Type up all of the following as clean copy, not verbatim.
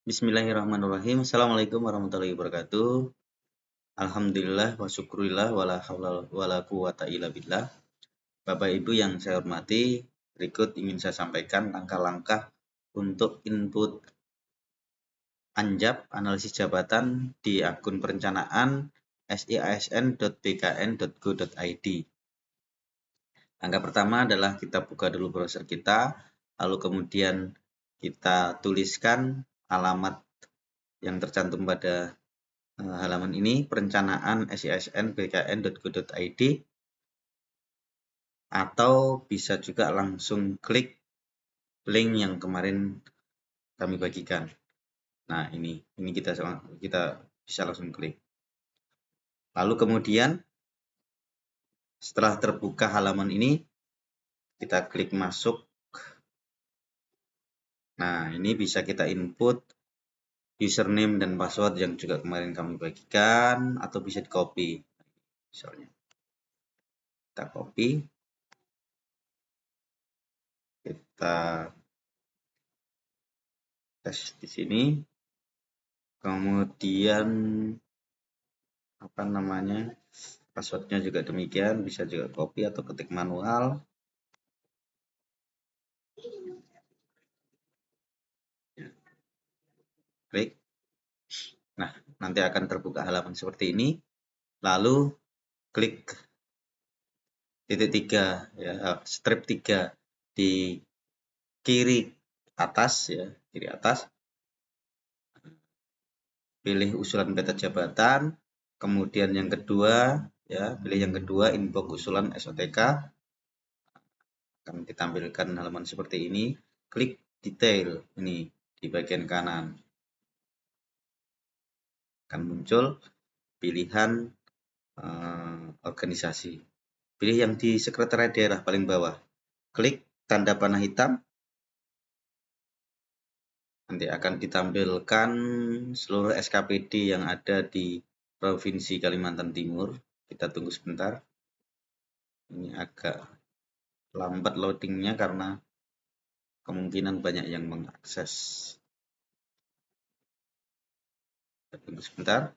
Bismillahirrahmanirrahim. Assalamualaikum warahmatullahi wabarakatuh. Alhamdulillah wa syukurillah wala haula wala quwata illa billah. Bapak Ibu yang saya hormati, berikut ingin saya sampaikan langkah-langkah untuk input anjab analisis jabatan di akun perencanaan siasn.bkn.go.id. Langkah pertama adalah kita buka dulu browser kita, lalu kemudian kita tuliskan alamat yang tercantum pada halaman ini, perencanaan siasn.bkn.go.id, atau bisa juga langsung klik link yang kemarin kami bagikan. Nah, ini kita bisa langsung klik. Lalu kemudian setelah terbuka halaman ini, kita klik masuk. Nah, ini bisa kita input username dan password yang juga kemarin kami bagikan, atau bisa di copy. Misalnya kita copy, kita tes di sini, kemudian passwordnya juga demikian, bisa juga copy atau ketik manual. Klik. Nah, nanti akan terbuka halaman seperti ini. Lalu klik titik 3 ya, strip 3 di kiri atas ya, kiri atas. Pilih usulan peta jabatan, kemudian yang kedua ya, pilih yang kedua inbox usulan SOTK. Akan ditampilkan halaman seperti ini. Klik detail ini di bagian kanan. Akan muncul pilihan organisasi. Pilih yang di sekretariat daerah paling bawah. Klik tanda panah hitam. Nanti akan ditampilkan seluruh SKPD yang ada di Provinsi Kalimantan Timur. Kita tunggu sebentar. Ini agak lambat loadingnya karena kemungkinan banyak yang mengakses. Kita tunggu sebentar.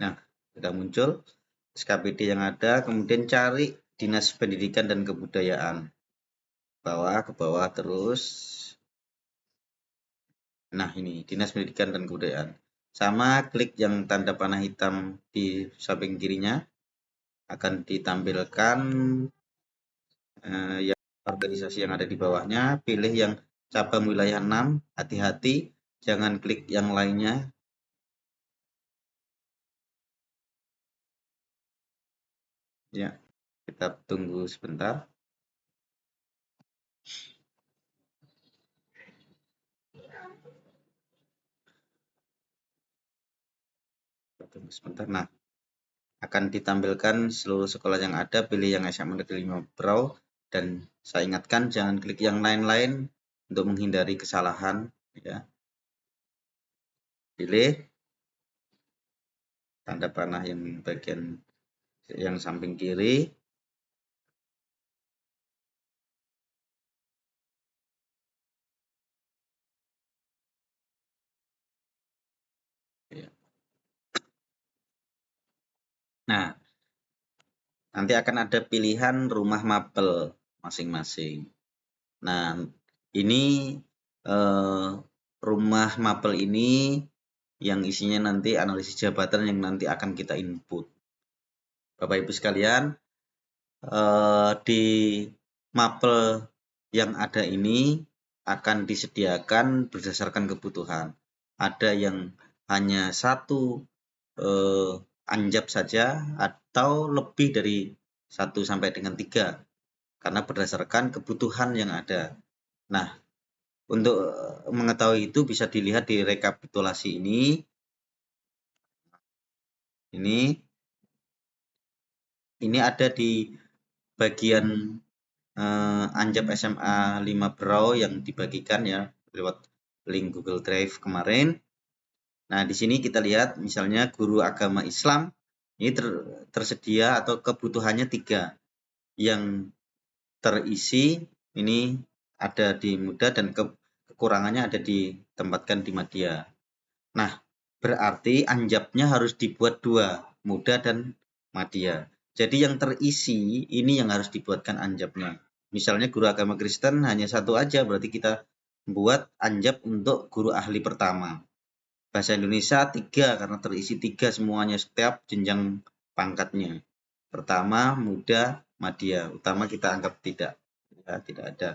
Nah, sudah muncul SKPD yang ada, kemudian cari Dinas Pendidikan dan Kebudayaan. Ke bawah terus. Nah, ini Dinas Pendidikan dan Kebudayaan. Sama klik yang tanda panah hitam di samping kirinya. Akan ditampilkan yang organisasi yang ada di bawahnya. Pilih yang cabang wilayah 6. Hati-hati, jangan klik yang lainnya. Ya, kita tunggu sebentar. Tunggu sebentar. Nah, akan ditampilkan seluruh sekolah yang ada. Pilih yang SMA Negeri 5 Brau, dan saya ingatkan jangan klik yang lain-lain untuk menghindari kesalahan ya. Pilih tanda panah yang bagian yang samping kiri. Nah, nanti akan ada pilihan rumah mapel masing-masing. Nah, ini rumah mapel ini yang isinya nanti analisis jabatan yang nanti akan kita input. Bapak Ibu sekalian, di mapel yang ada ini akan disediakan berdasarkan kebutuhan. Ada yang hanya satu anjab saja atau lebih dari 1 sampai dengan 3, karena berdasarkan kebutuhan yang ada. Nah, untuk mengetahui itu bisa dilihat di rekapitulasi ini. Ini ada di bagian anjab SMA 5 Brau yang dibagikan ya lewat link Google Drive kemarin. Nah, di sini kita lihat misalnya guru agama Islam ini tersedia atau kebutuhannya 3. Yang terisi ini ada di muda dan kekurangannya ada ditempatkan di madya. Nah, berarti anjapnya harus dibuat 2, muda dan madya. Jadi yang terisi ini yang harus dibuatkan anjapnya. Misalnya guru agama Kristen hanya 1 aja, berarti kita buat anjap untuk guru ahli pertama. Bahasa Indonesia 3 karena terisi 3 semuanya setiap jenjang pangkatnya. Pertama, muda, madya. Utama kita anggap tidak. Ya, tidak ada.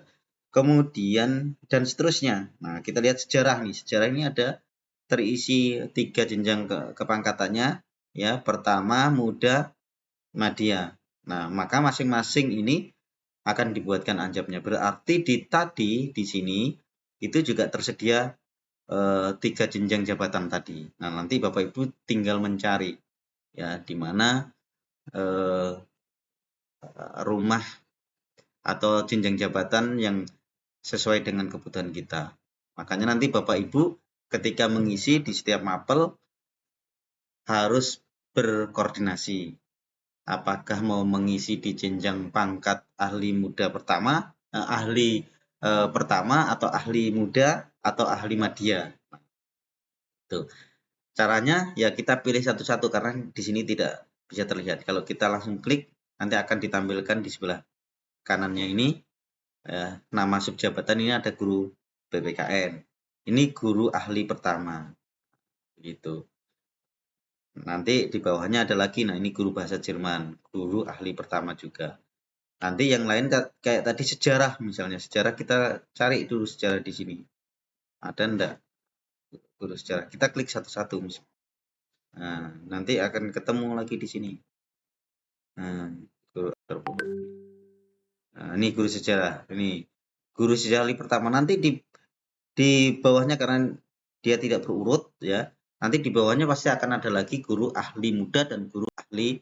Kemudian dan seterusnya. Nah, kita lihat sejarah nih. Sejarah ini ada terisi 3 jenjang kepangkatannya. Ya, pertama, muda, madya. Nah, maka masing-masing ini akan dibuatkan anjapnya. Berarti di sini itu juga tersedia 3 jenjang jabatan tadi. Nah, nanti Bapak Ibu tinggal mencari ya di mana rumah atau jenjang jabatan yang sesuai dengan kebutuhan kita. Makanya nanti Bapak Ibu ketika mengisi di setiap mapel harus berkoordinasi. Apakah mau mengisi di jenjang pangkat ahli muda pertama, pertama atau ahli muda atau ahli madya. Tuh. Caranya ya kita pilih satu-satu karena di sini tidak bisa terlihat. Kalau kita langsung klik nanti akan ditampilkan di sebelah kanannya ini nama subjabatan ini ada guru PPKN. Ini guru ahli pertama. Gitu. Nanti di bawahnya ada lagi, nah ini guru bahasa Jerman, guru ahli pertama juga. Nanti yang lain kayak tadi sejarah misalnya, sejarah kita cari dulu sejarah di sini. Ada enggak guru sejarah? Kita klik satu-satu misalnya. Nah, nanti akan ketemu lagi di sini. Nah, ini guru sejarah. Ini guru sejarah ahli pertama. Nanti di bawahnya karena dia tidak berurut ya. Nanti di bawahnya pasti akan ada lagi guru ahli muda dan guru ahli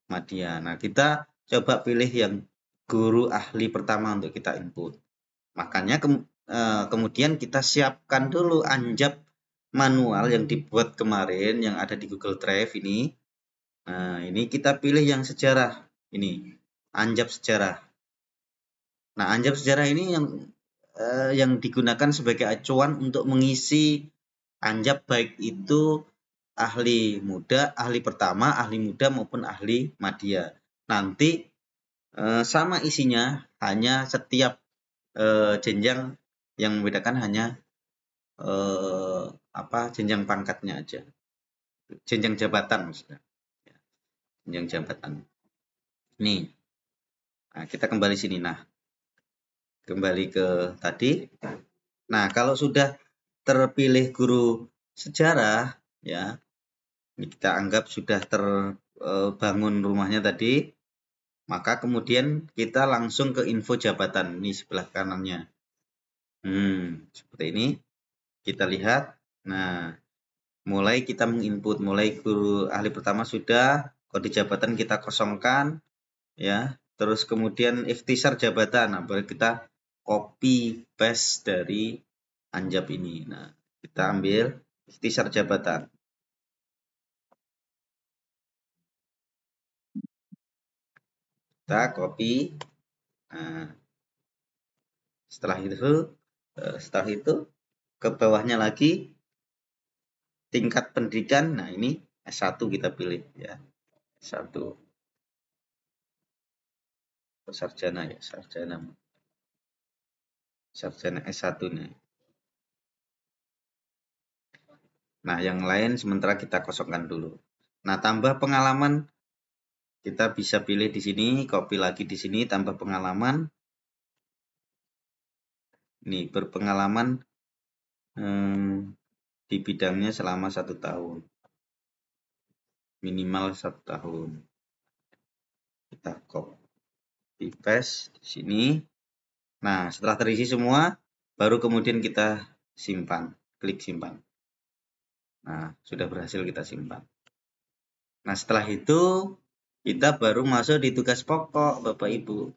madya. Nah, kita coba pilih yang guru ahli pertama untuk kita input. Makanya kemudian kita siapkan dulu anjap manual yang dibuat kemarin yang ada di Google Drive ini. Nah, ini kita pilih yang sejarah. Ini anjap sejarah. Nah, anjap sejarah ini yang digunakan sebagai acuan untuk mengisi anjap baik itu ahli muda, ahli pertama, ahli muda maupun ahli madya. Nanti sama isinya, hanya setiap jenjang yang membedakan hanya jenjang pangkatnya aja, jenjang jabatan maksudnya, jenjang jabatan. Nih, nah kita kembali sini. Nah, kembali ke tadi. Nah, kalau sudah terpilih guru sejarah, ya, ini kita anggap sudah terbangun rumahnya tadi, maka kemudian kita langsung ke info jabatan, ini sebelah kanannya. Seperti ini. Kita lihat. Nah, mulai kita menginput, mulai guru ahli pertama sudah, kode jabatan kita kosongkan, ya. Terus kemudian ikhtisar jabatan, nah baru kita copy paste dari anjap ini. Nah, kita ambil ikhtisar jabatan. Kita copy. Nah, setelah itu ke bawahnya lagi tingkat pendidikan. Nah, ini S1 kita pilih ya. S1. Sarjana ya, sarjana S1 nih. Nah, yang lain sementara kita kosongkan dulu. Nah, tambah pengalaman kita bisa pilih di sini, copy lagi di sini, tambah pengalaman. Ini berpengalaman di bidangnya selama 1 tahun. Minimal 1 tahun. Kita copy paste di sini. Nah, setelah terisi semua, baru kemudian kita simpan. Klik simpan. Nah, sudah berhasil kita simpan. Nah, setelah itu kita baru masuk di tugas pokok, Bapak Ibu.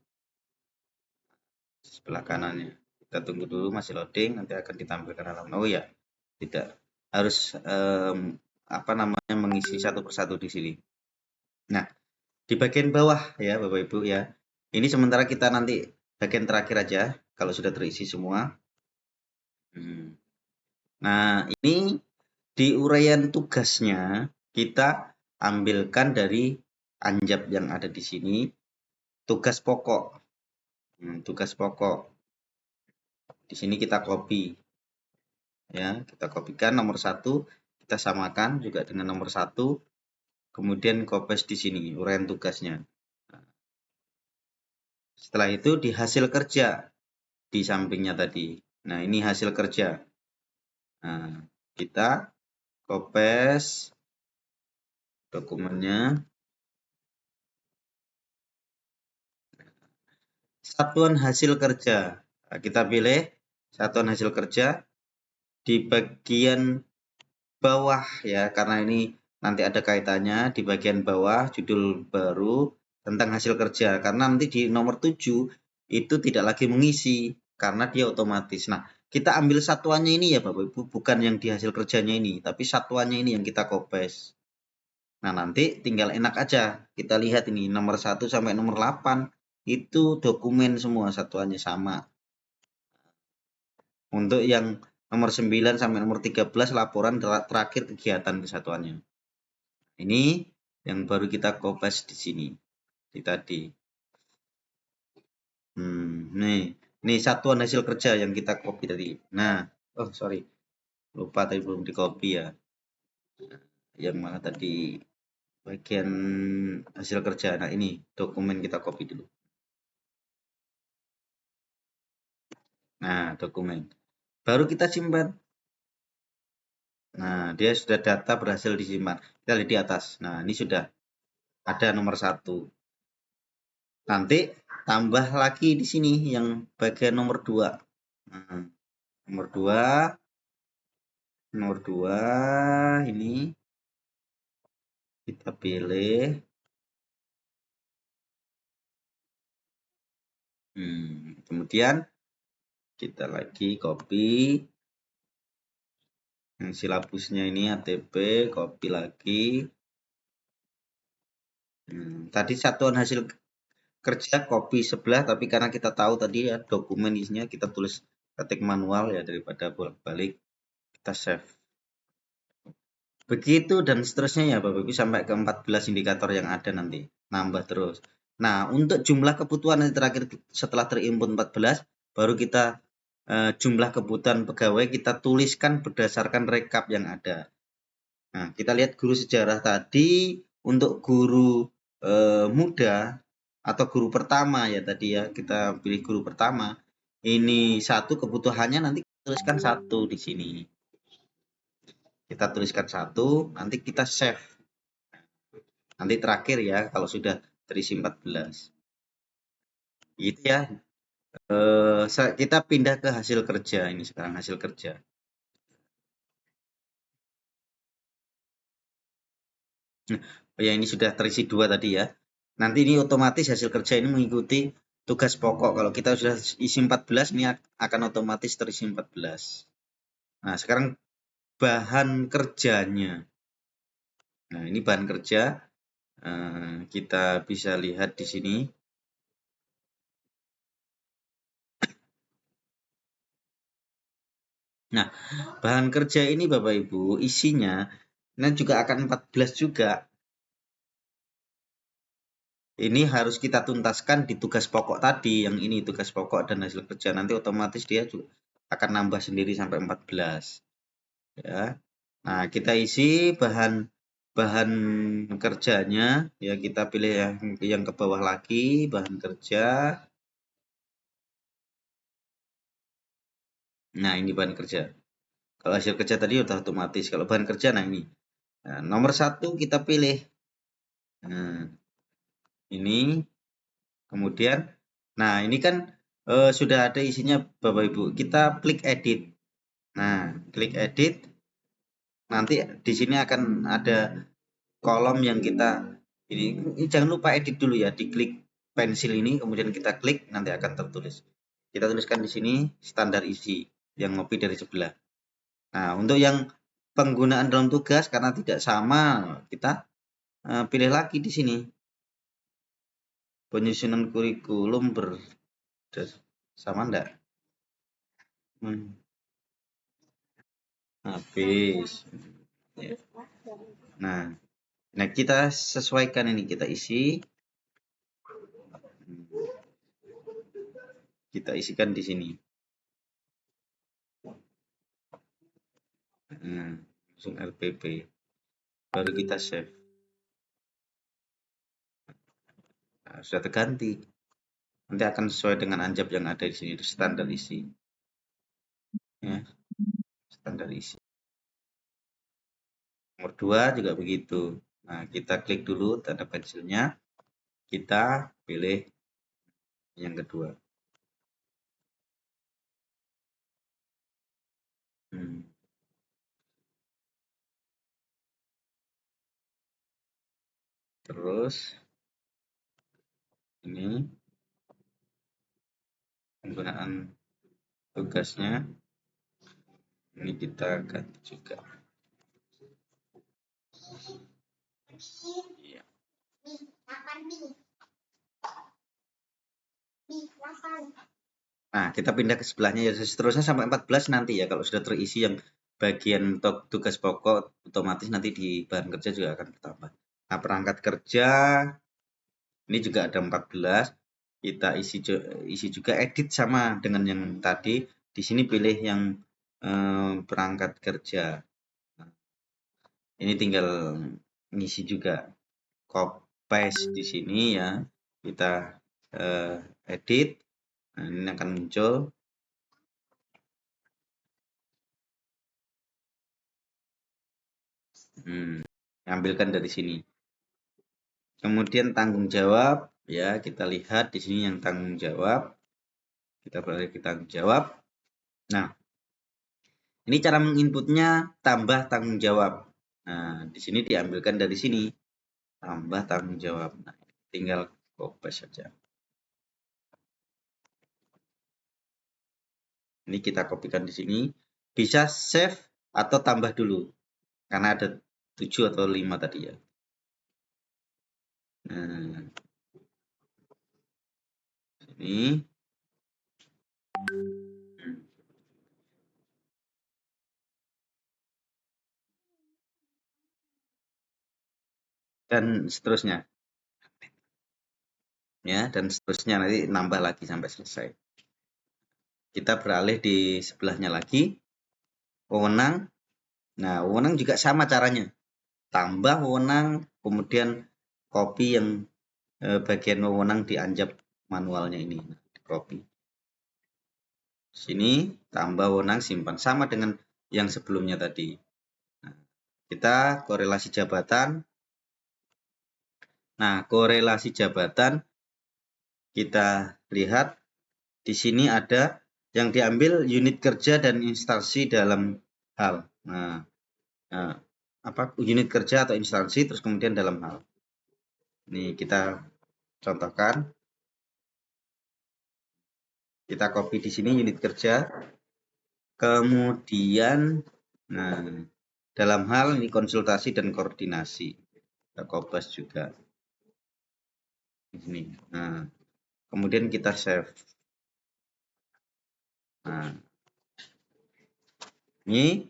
Sebelah kanannya. Kita tunggu dulu masih loading, nanti akan ditampilkan halaman. Oh ya, tidak harus mengisi satu persatu di sini. Nah, di bagian bawah ya, Bapak Ibu ya. Ini sementara kita nanti bagian terakhir aja kalau sudah terisi semua. Nah, ini di uraian tugasnya kita ambilkan dari anjab yang ada di sini, tugas pokok. Tugas pokok. Di sini kita copy, ya, kita kopikan nomor 1, kita samakan juga dengan nomor 1, kemudian copy di sini uraian tugasnya. Setelah itu di hasil kerja di sampingnya tadi. Nah, ini hasil kerja. Nah, kita copy dokumennya. Satuan hasil kerja. Nah, kita pilih satuan hasil kerja di bagian bawah ya, karena ini nanti ada kaitannya di bagian bawah judul baru tentang hasil kerja. Karena nanti di nomor 7 itu tidak lagi mengisi karena dia otomatis. Nah, kita ambil satuannya ini ya Bapak Ibu, bukan yang di hasil kerjanya ini, tapi satuannya ini yang kita kopes. Nah, nanti tinggal enak aja. Kita lihat ini nomor 1 sampai nomor 8 itu dokumen semua satuannya sama. Untuk yang nomor 9 sampai nomor 13 laporan terakhir kegiatan kesatuannya. Ini yang baru kita kopes di sini. Di tadi. Nih satuan hasil kerja yang kita copy tadi. Nah, oh sorry. Lupa tadi belum di copy ya. Yang mana tadi bagian hasil kerja. Nah, ini dokumen kita copy dulu. Nah, dokumen. Baru kita simpan. Nah, dia sudah data berhasil disimpan. Kita lihat di atas. Nah, ini sudah ada nomor 1. Nanti tambah lagi di sini yang bagian nomor 2. Nah, nomor 2 ini kita pilih. Kemudian kita lagi copy yang silabusnya ini ATP, copy lagi. Tadi satuan hasil kerja copy sebelah, tapi karena kita tahu tadi ya dokumen isinya kita tulis ketik manual ya daripada bolak-balik, kita save. Begitu dan seterusnya ya Bapak Ibu sampai ke 14 indikator yang ada nanti, nambah terus. Nah, untuk jumlah kebutuhan nanti terakhir setelah terinput 14, baru kita jumlah kebutuhan pegawai kita tuliskan berdasarkan rekap yang ada. Nah, kita lihat guru sejarah tadi untuk guru muda atau guru pertama ya tadi ya, kita pilih guru pertama. Ini 1 kebutuhannya nanti tuliskan 1 di sini. Kita tuliskan 1, nanti kita save. Nanti terakhir ya kalau sudah terisi 14. Gitu ya. Kita pindah ke hasil kerja ini sekarang hasil kerja. Ya ini sudah terisi 2 tadi ya. Nanti ini otomatis hasil kerja ini mengikuti tugas pokok. Kalau kita sudah isi 14 ini akan otomatis terisi 14. Nah, sekarang bahan kerjanya. Nah, ini bahan kerja. Kita bisa lihat di sini. Nah, bahan kerja ini Bapak Ibu isinya nanti juga akan 14 juga. Ini harus kita tuntaskan di tugas pokok tadi, yang ini tugas pokok dan hasil kerja. Nanti otomatis dia juga akan nambah sendiri sampai 14. Ya. Nah, kita isi bahan kerjanya, ya kita pilih yang ke bawah lagi, bahan kerja. Nah, ini bahan kerja. Kalau hasil kerja tadi udah otomatis. Kalau bahan kerja, nah ini. Nah, nomor 1 kita pilih. Nah, ini. Kemudian, nah ini kan sudah ada isinya Bapak Ibu. Kita klik edit. Nah, klik edit. Nanti di sini akan ada kolom yang kita ini jangan lupa edit dulu ya. Diklik pensil ini, kemudian kita klik, nanti akan tertulis. Kita tuliskan di sini standar isi yang ngopi dari sebelah. Nah, untuk yang penggunaan dalam tugas karena tidak sama, kita pilih lagi di sini. Penyusunan kurikulum sama enggak? habis. Ya. Nah, kita sesuaikan ini, kita isi. Kita isikan di sini. Langsung LPP. Baru kita save. Nah, sudah terganti. Nanti akan sesuai dengan anjab yang ada di sini, itu standar isi. Ya, standar isi. Nomor 2 juga begitu. Nah, kita klik dulu tanda pensilnya. Kita pilih yang kedua. Terus ini penggunaan tugasnya ini kita ganti juga. Iya. Nah, kita pindah ke sebelahnya ya, seterusnya sampai 14 nanti ya, kalau sudah terisi yang bagian tugas pokok, otomatis nanti di bahan kerja juga akan bertambah. Nah, perangkat kerja ini juga ada 14. Kita isi juga, edit sama dengan yang tadi. Di sini pilih yang perangkat kerja. Nah, ini tinggal ngisi juga, copy paste di sini ya. Kita edit. Nah, ini akan muncul. Ambilkan dari sini. Kemudian tanggung jawab, ya kita lihat di sini yang tanggung jawab. Kita beralih ke tanggung jawab. Nah, ini cara menginputnya tambah tanggung jawab. Nah, di sini diambilkan dari sini, tambah tanggung jawab. Nah, tinggal copy saja. Ini kita kopikan di sini. Bisa save atau tambah dulu, karena ada 7 atau 5 tadi ya. Nah, ini. Dan seterusnya. Ya, dan seterusnya nanti nambah lagi sampai selesai. Kita beralih di sebelahnya lagi, wewenang. Nah, wewenang juga sama caranya. Tambah wewenang, kemudian copy yang bagian wewenang di anjab manualnya ini. Copy. Sini, tambah wewenang, simpan. Sama dengan yang sebelumnya tadi. Nah, kita korelasi jabatan. Nah, korelasi jabatan kita lihat di sini ada yang diambil unit kerja dan instansi dalam hal. Nah, apa unit kerja atau instansi, terus kemudian dalam hal. Ini kita contohkan. Kita copy di sini unit kerja. Kemudian, nah, dalam hal ini konsultasi dan koordinasi. Kita copy juga. Di sini. Nah, kemudian kita save. Nah, ini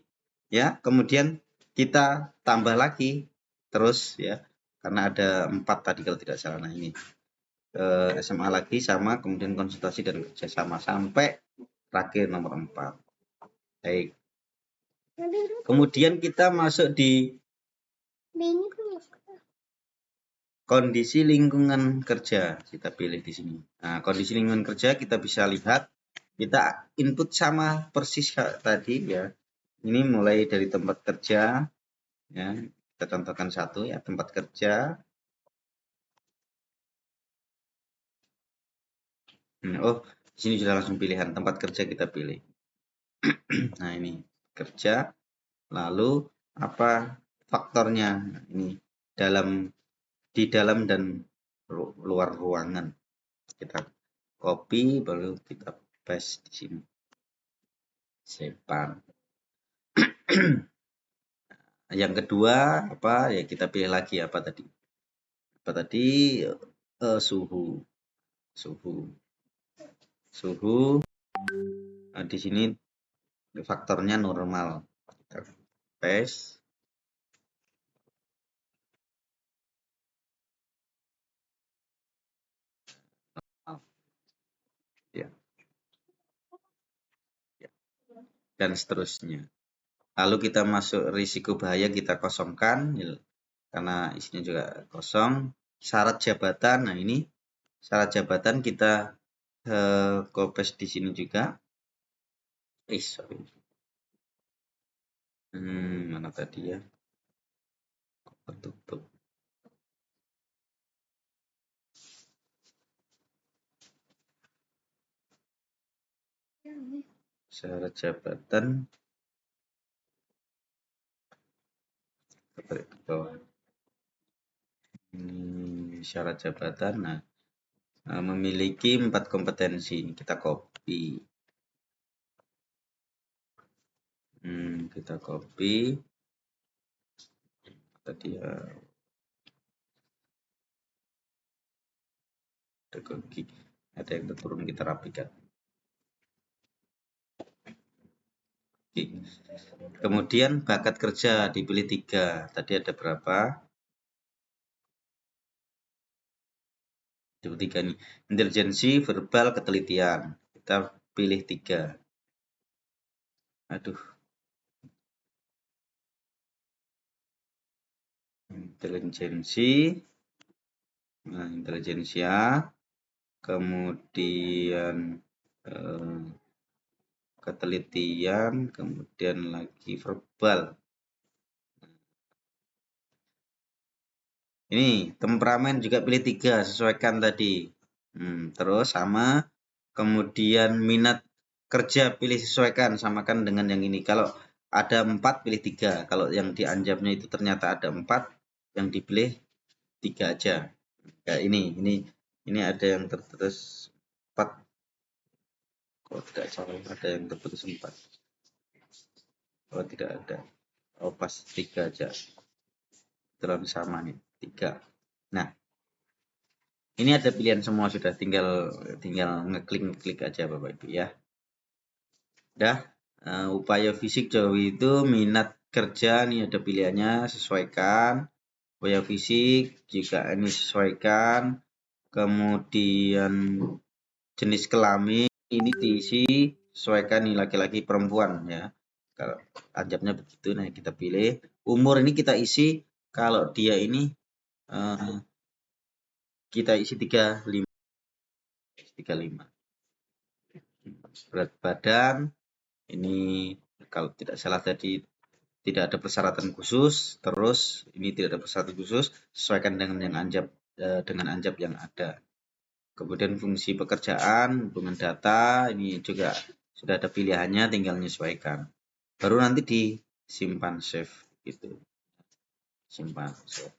ya, kemudian kita tambah lagi terus ya, karena ada 4 tadi kalau tidak salah. Nah, ini SMA lagi sama, kemudian konsultasi dan kerjasama sampai terakhir nomor 4. Baik. Kemudian kita masuk di kondisi lingkungan kerja. Kita pilih di sini. Nah, kondisi lingkungan kerja kita bisa lihat, kita input sama persis tadi ya. Ini mulai dari tempat kerja ya. Kita contohkan satu ya, tempat kerja. Oh, di sini sudah langsung pilihan tempat kerja, kita pilih. Nah, ini kerja, lalu apa faktornya? Nah, ini di dalam dan luar ruangan. Kita copy, baru kita paste di sini. Simpan. Yang kedua apa ya, kita pilih lagi apa tadi? Apa tadi? Suhu. Nah, di sini faktornya normal. Kita paste. Ya, ya. Dan seterusnya. Lalu kita masuk risiko bahaya, kita kosongkan karena isinya juga kosong. Syarat jabatan, nah ini syarat jabatan kita copy di sini juga. Sorry. Mana tadi ya? Tutup. Syarat jabatan. Ke bawah. Ini syarat jabatan. Nah, memiliki 4 kompetensi. Kita copy. Kita copy. Tadi ya. Ada yang terturun, kita rapikan. Oke. Kemudian bakat kerja dipilih 3. Tadi ada berapa? 3 nih. Intelijensi, verbal, ketelitian. Kita pilih 3. Aduh. Intelijensi. Nah, intelijensia. Kemudian ketelitian, kemudian lagi verbal. Ini temperamen juga pilih 3, sesuaikan tadi. Terus sama, kemudian minat kerja pilih sesuaikan, samakan dengan yang ini. Kalau ada 4 pilih 3, kalau yang dianjapnya itu ternyata ada 4, yang dipilih 3 aja. Kayak ini ada yang tertulis 4. Kalau tidak salah ada yang tertulis 4. Oh, tidak ada. Oh, pas 3 aja. Terlalu sama nih, 3. Nah, ini ada pilihan semua, sudah tinggal ngeklik aja Bapak Ibu ya. Udah, upaya fisik jauh itu minat kerja nih ada pilihannya, sesuaikan. Upaya fisik juga ini sesuaikan. Kemudian jenis kelamin ini diisi sesuaikan nih, laki-laki perempuan ya. Kalau anjapnya begitu, nah kita pilih. Umur ini kita isi, kalau dia ini kita isi 35. Berat badan ini kalau tidak salah tadi tidak ada persyaratan khusus, terus ini tidak ada persyaratan khusus, sesuaikan dengan yang anjap yang ada. Kemudian fungsi pekerjaan, hubungan data, ini juga sudah ada pilihannya, tinggal menyesuaikan. Baru nanti disimpan save gitu. Simpan save.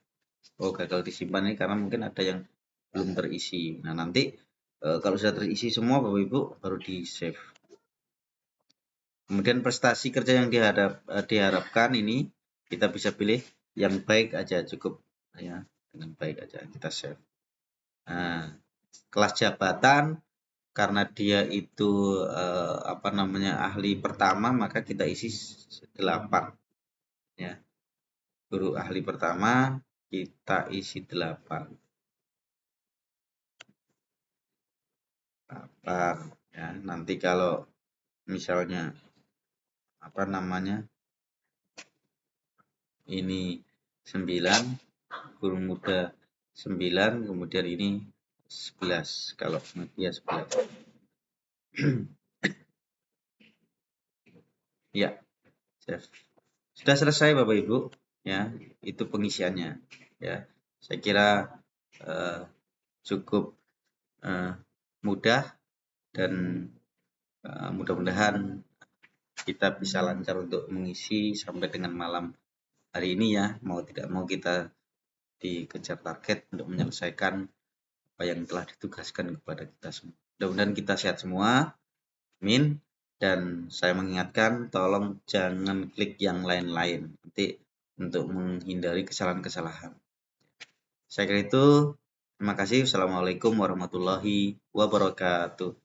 Oh, gagal disimpan ini karena mungkin ada yang belum terisi. Nah, nanti kalau sudah terisi semua Bapak Ibu baru di save. Kemudian prestasi kerja yang diharapkan ini kita bisa pilih yang baik aja, cukup ya, dengan baik aja kita save. Nah, kelas jabatan karena dia itu ahli pertama, maka kita isi 8 ya. Guru ahli pertama kita isi 8 ya. Nanti kalau misalnya ini 9, guru muda 9, kemudian ini 11, kalau media 11. Ya, sudah selesai Bapak Ibu ya, itu pengisiannya ya. Saya kira cukup mudah dan mudah-mudahan kita bisa lancar untuk mengisi sampai dengan malam hari ini ya. Mau tidak mau kita dikejar target untuk menyelesaikan apa yang telah ditugaskan kepada kita semua. Mudah-mudahan kita sehat semua. Amin. Dan saya mengingatkan, tolong jangan klik yang lain-lain nanti untuk menghindari kesalahan-kesalahan. Saya kira itu. Terima kasih. Assalamualaikum warahmatullahi wabarakatuh.